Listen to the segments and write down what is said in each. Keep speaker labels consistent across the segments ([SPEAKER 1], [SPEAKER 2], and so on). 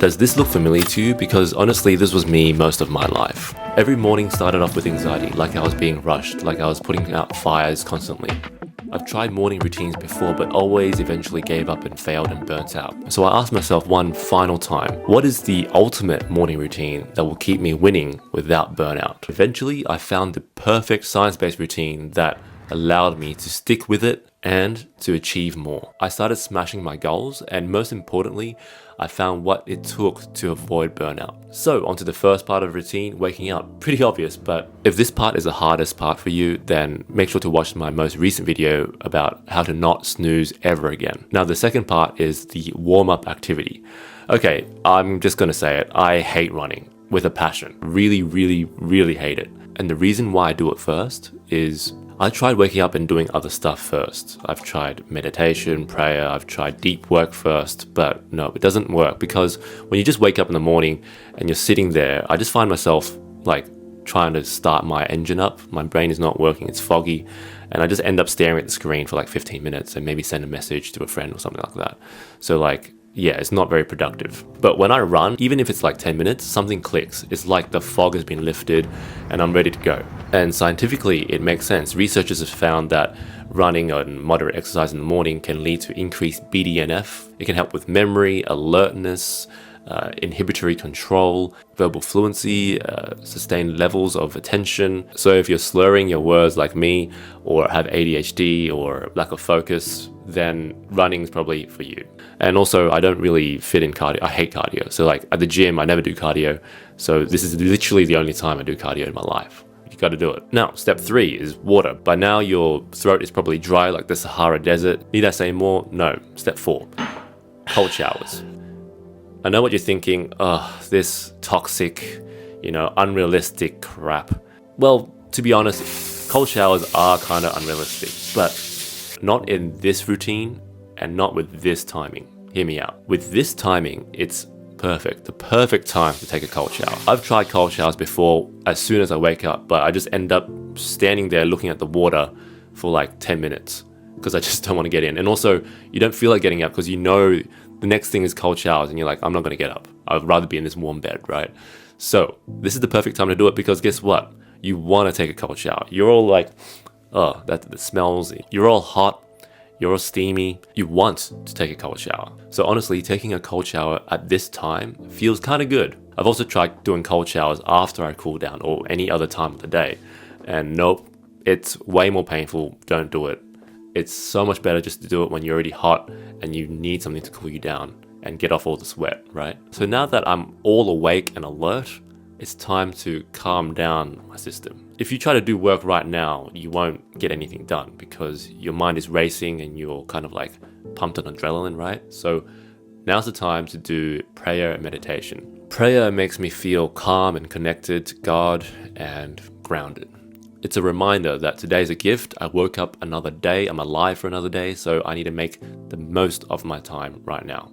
[SPEAKER 1] Does this look familiar to you? Because honestly, this was me most of my life. Every morning started off with anxiety, like I was being rushed, like I was putting out fires constantly. I've tried morning routines before, but always eventually gave up and failed and burnt out. So I asked myself one final time, what is the ultimate morning routine that will keep me winning without burnout? Eventually, I found the perfect science-based routine that allowed me to stick with it and to achieve more. I started smashing my goals, and most importantly, I found what it took to avoid burnout. So onto the first part of routine, waking up. Pretty obvious, but if this part is the hardest part for you, then make sure to watch my most recent video about how to not snooze ever again. Now the second part is the warm-up activity. Okay, I'm just gonna say it, I hate running with a passion. Really, really, really hate it. And the reason why I do it first is I tried waking up and doing other stuff first. I've tried meditation, prayer, I've tried deep work first, but no, it doesn't work because when you just wake up in the morning and you're sitting there, I just find myself like trying to start my engine up. My brain is not working, it's foggy, and I just end up staring at the screen for like 15 minutes and maybe send a message to a friend or something like that. So like, yeah, it's not very productive. But when I run, even if it's like 10 minutes, something clicks. It's like the fog has been lifted and I'm ready to go. And scientifically, it makes sense. Researchers have found that running and moderate exercise in the morning can lead to increased BDNF. It can help with memory, alertness, inhibitory control, verbal fluency, sustained levels of attention. So if you're slurring your words like me, or have ADHD or lack of focus, then running is probably for you. And also, I don't really fit in cardio. I hate cardio. So like at the gym, I never do cardio. So this is literally the only time I do cardio in my life. You got to do it. Now, step 3 is water. By now, your throat is probably dry like the Sahara Desert. Need I say more? No. Step 4, cold showers. I know what you're thinking. Oh, this toxic, unrealistic crap. Well, to be honest, cold showers are kind of unrealistic, but not in this routine and not with this timing. Hear me out. With this timing, it's perfect. The perfect time to take a cold shower. I've tried cold showers before as soon as I wake up, but I just end up standing there looking at the water for like 10 minutes because I just don't want to get in. And also, you don't feel like getting up because you know the next thing is cold showers and you're like, I'm not going to get up. I'd rather be in this warm bed, right? So this is the perfect time to do it because guess what? You want to take a cold shower. You're all like, oh, that smells. You're all hot. You're all steamy. You want to take a cold shower. So honestly, taking a cold shower at this time feels kind of good. I've also tried doing cold showers after I cool down or any other time of the day. And nope, it's way more painful. Don't do it. It's so much better just to do it when you're already hot and you need something to cool you down and get off all the sweat, right? So now that I'm all awake and alert, it's time to calm down my system. If you try to do work right now, you won't get anything done because your mind is racing and you're kind of like pumped on adrenaline, right? So now's the time to do prayer and meditation. Prayer makes me feel calm and connected to God and grounded. It's a reminder that today's a gift. I woke up another day. I'm alive for another day. So I need to make the most of my time right now.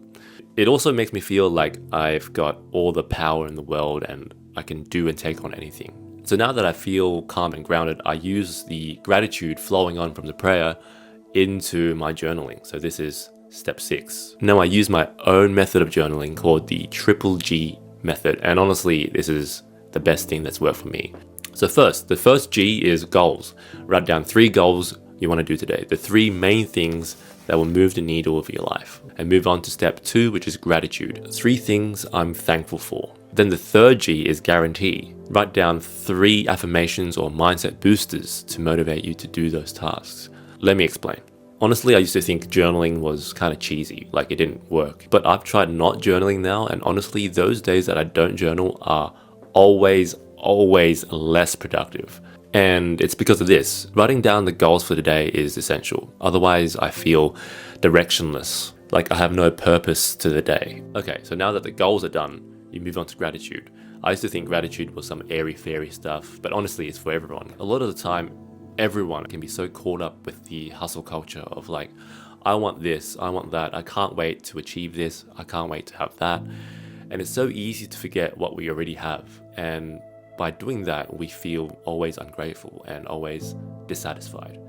[SPEAKER 1] It also makes me feel like I've got all the power in the world and I can do and take on anything. So now that I feel calm and grounded, I use the gratitude flowing on from the prayer into my journaling. So this is step 6. Now I use my own method of journaling called the Triple G method. And honestly, this is the best thing that's worked for me. So first, the first G is goals. Write down 3 goals you want to do today. The 3 main things that will move the needle of your life. And move on to step 2, which is gratitude. 3 things I'm thankful for. Then the third G is guarantee. Write down 3 affirmations or mindset boosters to motivate you to do those tasks. Let me explain. Honestly, I used to think journaling was kind of cheesy, like it didn't work. But I've tried not journaling now, and honestly, those days that I don't journal are always less productive. And it's because of this. Writing down the goals for today is essential. Otherwise, I feel directionless, like I have no purpose to the day. Okay, so now that the goals are done, you move on to gratitude. I used to think gratitude was some airy-fairy stuff, but honestly, it's for everyone. A lot of the time, everyone can be so caught up with the hustle culture of like, I want this, I want that, I can't wait to achieve this, I can't wait to have that. And it's so easy to forget what we already have. And by doing that, we feel always ungrateful and always dissatisfied.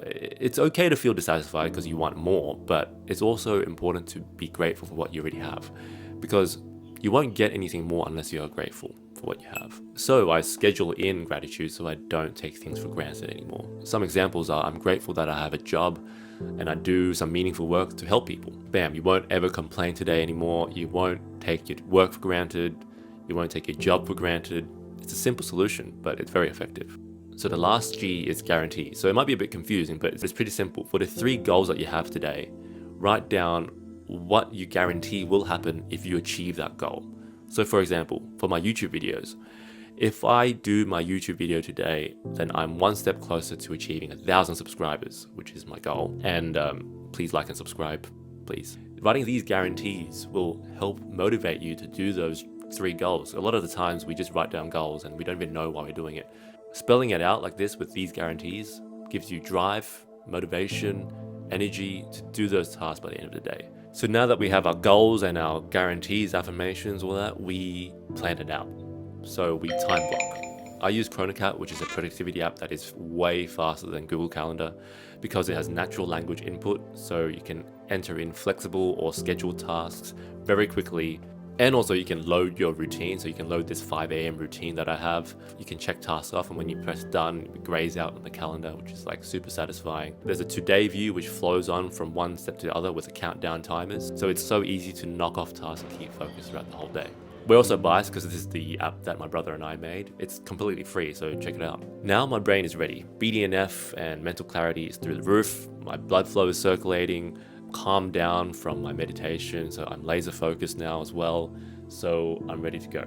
[SPEAKER 1] It's okay to feel dissatisfied because you want more, but it's also important to be grateful for what you already have. Because You won't get anything more unless you are grateful for what you have. So I schedule in gratitude so I don't take things for granted anymore. Some examples are I'm grateful that I have a job and I do some meaningful work to help people. Bam, you won't ever complain today anymore. You won't take your work for granted. You won't take your job for granted. It's a simple solution, but it's very effective. So the last G is guarantee. So it might be a bit confusing, but it's pretty simple. For the 3 goals that you have today, write down what you guarantee will happen if you achieve that goal. So for example, for my YouTube videos, if I do my YouTube video today, then I'm one step closer to achieving 1,000 subscribers, which is my goal. And please like and subscribe, please. Writing these guarantees will help motivate you to do those 3 goals. A lot of the times we just write down goals and we don't even know why we're doing it. Spelling it out like this with these guarantees gives you drive, motivation, energy to do those tasks by the end of the day. So now that we have our goals and our guarantees, affirmations, all that, we plan it out. So we time block. I use Chronocat, which is a productivity app that is way faster than Google Calendar because it has natural language input, so you can enter in flexible or scheduled tasks very quickly. And also you can load your routine, so you can load this 5 a.m. routine that I have. You can check tasks off, and when you press done, it grays out on the calendar, which is like super satisfying. There's a today view which flows on from one step to the other with the countdown timers, so it's so easy to knock off tasks and keep focused throughout the whole day. We're also biased because this is the app that my brother and I made. It's completely free, so check it out. Now my brain is ready. BDNF and mental clarity is through the roof. My blood flow is circulating. Calmed down from my meditation, so I'm laser focused now as well, so I'm ready to go.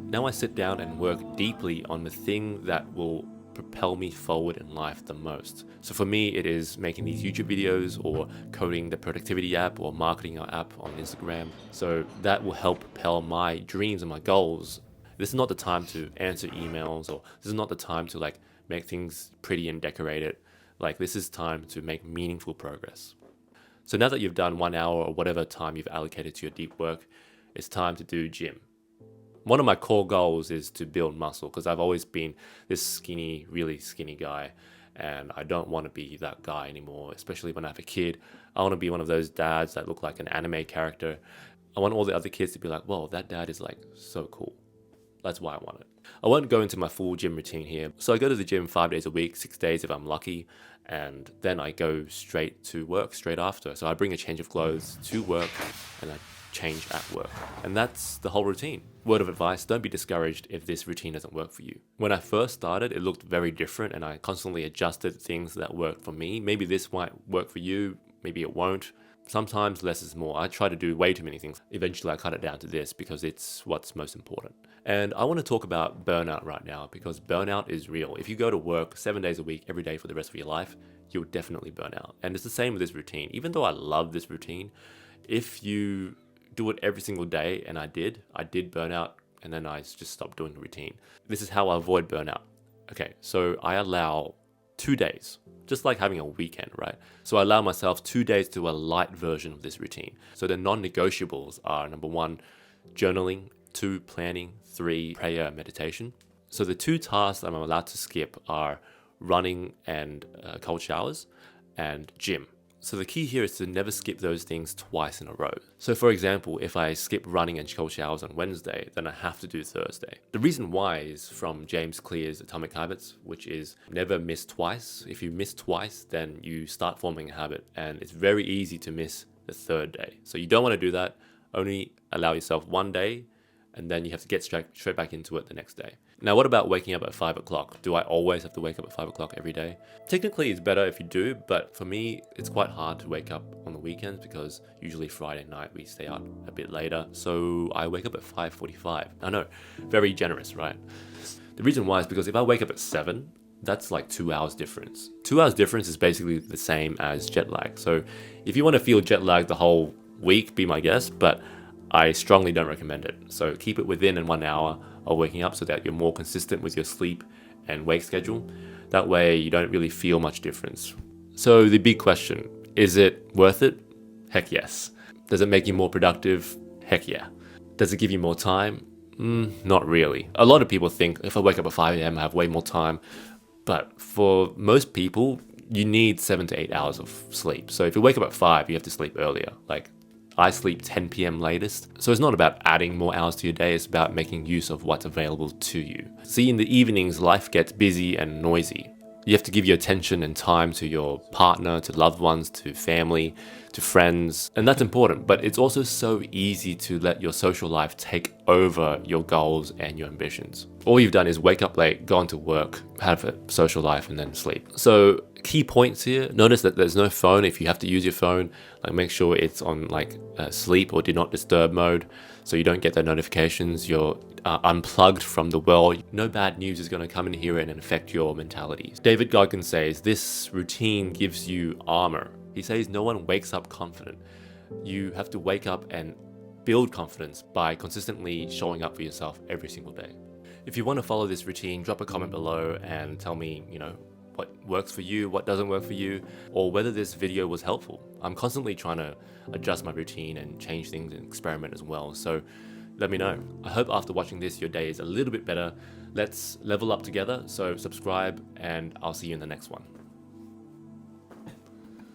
[SPEAKER 1] Now I sit down and work deeply on the thing that will propel me forward in life the most. So for me, it is making these YouTube videos or coding the productivity app or marketing our app on Instagram. So that will help propel my dreams and my goals. This is not the time to answer emails, or this is not the time to like make things pretty and decorated. Like, this is time to make meaningful progress. So now that you've done 1 hour or whatever time you've allocated to your deep work, it's time to do gym. One of my core goals is to build muscle because I've always been this skinny, really skinny guy, and I don't want to be that guy anymore, especially when I have a kid. I want to be one of those dads that look like an anime character. I want all the other kids to be like, whoa, that dad is like so cool. That's why I want it. I won't go into my full gym routine here. So I go to the gym 5 days a week, 6 days if I'm lucky, and then I go straight to work straight after. So I bring a change of clothes to work and I change at work. And that's the whole routine. Word of advice, don't be discouraged if this routine doesn't work for you. When I first started, it looked very different and I constantly adjusted things that worked for me. Maybe this might work for you, maybe it won't. Sometimes less is more. I try to do way too many things. Eventually I cut it down to this because it's what's most important. And I want to talk about burnout right now because burnout is real. If you go to work 7 days a week, every day for the rest of your life, you'll definitely burn out. And it's the same with this routine. Even though I love this routine, if you do it every single day, and I did burn out, and then I just stopped doing the routine. This is how I avoid burnout. Okay, so I allow 2 days, just like having a weekend, right? So I allow myself 2 days to a light version of this routine. So the non-negotiables are, number 1, journaling, 2, planning, 3, prayer and meditation. So the 2 tasks I'm allowed to skip are running and cold showers and gym. So the key here is to never skip those things twice in a row. So for example, if I skip running and cold showers on Wednesday, then I have to do Thursday. The reason why is from James Clear's Atomic Habits, which is never miss twice. If you miss twice, then you start forming a habit, and it's very easy to miss the 3rd day. So you don't want to do that. Only allow yourself 1 day, and then you have to get straight back into it the next day. Now, what about waking up at 5 o'clock? Do I always have to wake up at 5 o'clock every day? Technically, it's better if you do, but for me, it's quite hard to wake up on the weekends because usually Friday night we stay out a bit later. So I wake up at 5:45. I know, very generous, right? The reason why is because if I wake up at 7, that's like 2 hours difference. 2 hours difference is basically the same as jet lag. So if you want to feel jet lag the whole week, be my guest, but I strongly don't recommend it. So keep it within 1 hour of waking up so that you're more consistent with your sleep and wake schedule. That way you don't really feel much difference. So the big question, is it worth it? Heck yes. Does it make you more productive? Heck yeah. Does it give you more time? Not really. A lot of people think if I wake up at 5 a.m. I have way more time. But for most people, you need 7 to 8 hours of sleep. So if you wake up at 5, you have to sleep earlier. Like, I sleep 10 p.m. latest. So it's not about adding more hours to your day, it's about making use of what's available to you. See, in the evenings, life gets busy and noisy. You have to give your attention and time to your partner, to loved ones, to family, to friends, and that's important. But it's also so easy to let your social life take over your goals and your ambitions. All you've done is wake up late, go into work, have a social life, and then sleep. So key points here, notice that there's no phone. If you have to use your phone, like make sure it's on sleep or do not disturb mode, so you don't get the notifications. You're unplugged from the world. No bad news is going to come in here and affect your mentality. David Goggins says this routine gives you armor. He says no one wakes up confident. You have to wake up and build confidence by consistently showing up for yourself every single day. If you want to follow this routine, drop a comment below and tell me, what works for you, what doesn't work for you, or whether this video was helpful. I'm constantly trying to adjust my routine and change things and experiment as well. So let me know. I hope after watching this, your day is a little bit better. Let's level up together. So subscribe and I'll see you in the next one.